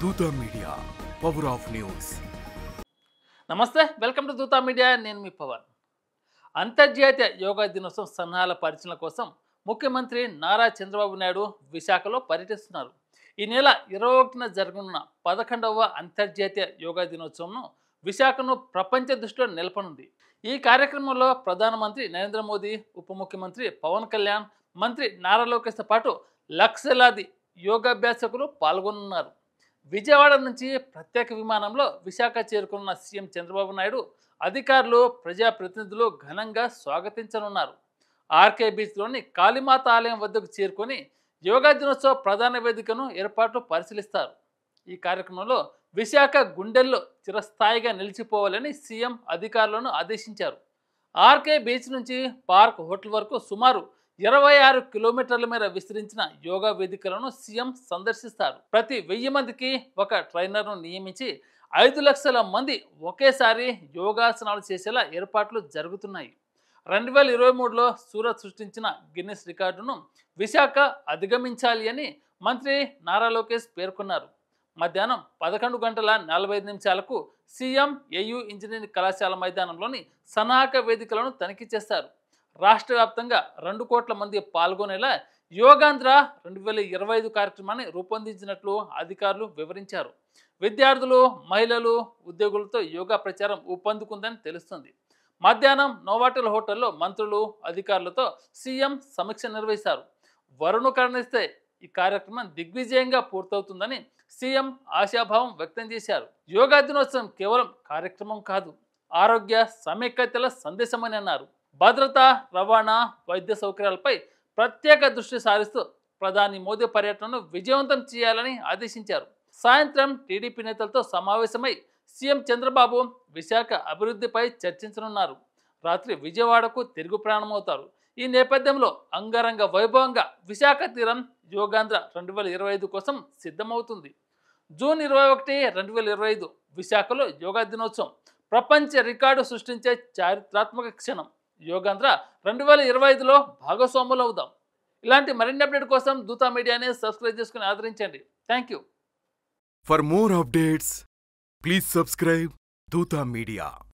Dootha media power of news. నమస్తే, welcome to Dootha media. నేను మీ పవన్. అంతర్జాతీయ యోగా దినోత్సవం సన్నాహాల పరిశీలన కోసం ముఖ్యమంత్రి నారా చంద్రబాబు నాయుడు విశాఖలో పర్యటిస్తున్నారు. ఈ నెల 21న జరగనున్న 11వ అంతర్జాతీయ యోగా దినోత్సవంను విశాఖను ప్రపంచ దృష్టిలో నిలపనుంది. ఈ కార్యక్రమంలో ప్రధానమంత్రి నరేంద్ర మోదీ, ఉప ముఖ్యమంత్రి పవన్ కళ్యాణ్, మంత్రి నారా లోకేష్తో పాటు లక్షలాది యోగాభ్యాసకులు పాల్గొనున్నారు. విజయవాడ నుంచి ప్రత్యేక విమానంలో విశాఖ చేరుకున్న సీఎం చంద్రబాబు నాయుడు అధికారులు, ప్రజాప్రతినిధులు ఘనంగా స్వాగతించనున్నారు. ఆర్కే బీచ్లోని కాళీమాత ఆలయం వద్దకు చేరుకొని యోగా దినోత్సవ ప్రధాన వేదికను ఏర్పాట్లు పరిశీలిస్తారు. ఈ కార్యక్రమంలో విశాఖ గుండెల్లో చిరస్థాయిగా నిలిచిపోవాలని సీఎం అధికారులను ఆదేశించారు. ఆర్కే బీచ్ నుంచి పార్క్ హోటల్ వరకు సుమారు 26 కిలోమీటర్ల మేర విస్తరించిన యోగా వేదికలను సీఎం సందర్శిస్తారు. ప్రతి 1000 మందికి ఒక ట్రైనర్ను నియమించి 5 లక్షల మంది ఒకేసారి యోగాసనాలు చేసేలా ఏర్పాట్లు జరుగుతున్నాయి. 2023లో సూరత్ సృష్టించిన గిన్నిస్ రికార్డును విశాఖ అధిగమించాలి అని మంత్రి నారా లోకేష్ పేర్కొన్నారు. మధ్యాహ్నం 11 గంటల 45 నిమిషాలకు సీఎం ఏయూ ఇంజనీరింగ్ కళాశాల మైదానంలోని సన్నాహక వేదికలను తనిఖీ చేస్తారు. రాష్ట్ర వ్యాప్తంగా 2 కోట్ల మంది పాల్గొనేలా యోగాంధ్ర 2025 కార్యక్రమాన్ని రూపొందించినట్లు అధికారులు వివరించారు. విద్యార్థులు, మహిళలు, ఉద్యోగులతో యోగా ప్రచారం ఊపందుకుందని తెలుస్తుంది. మధ్యాహ్నం నోవాటెల్ హోటల్లో మంత్రులు, అధికారులతో సీఎం సమీక్ష నిర్వహిస్తారు. వరుణ కరుణిస్తే ఈ కార్యక్రమం దిగ్విజయంగా పూర్తవుతుందని సీఎం ఆశాభావం వ్యక్తం చేశారు. యోగా దినోత్సవం కేవలం కార్యక్రమం కాదు, ఆరోగ్య సమైక్యతల సందేశమని అన్నారు. భద్రత, రవాణా, వైద్య సౌకర్యాలపై ప్రత్యేక దృష్టి సారిస్తూ ప్రధాని మోదీ పర్యటనను విజయవంతం చేయాలని ఆదేశించారు. సాయంత్రం టీడీపీ నేతలతో సమావేశమై సీఎం చంద్రబాబు విశాఖ అభివృద్ధిపై చర్చించనున్నారు. రాత్రి విజయవాడకు తిరుగు ప్రయాణమవుతారు. ఈ నేపథ్యంలో అంగరంగ వైభవంగా విశాఖ తీరం యోగాంధ్ర 2025 కోసం సిద్ధమవుతుంది. జూన్ 21, 2025 విశాఖలో యోగా దినోత్సవం ప్రపంచ రికార్డు సృష్టించే చారిత్రాత్మక క్షణం. యోగాంధ్ర 2025లో భాగస్వాములు అవుదాం. ఇలాంటి మరిన్ని అప్డేట్ కోసం దూతా మీడియాని సబ్స్క్రైబ్ చేసుకుని ఆదరించండి. Thank you. For more updates please subscribe Dootha media.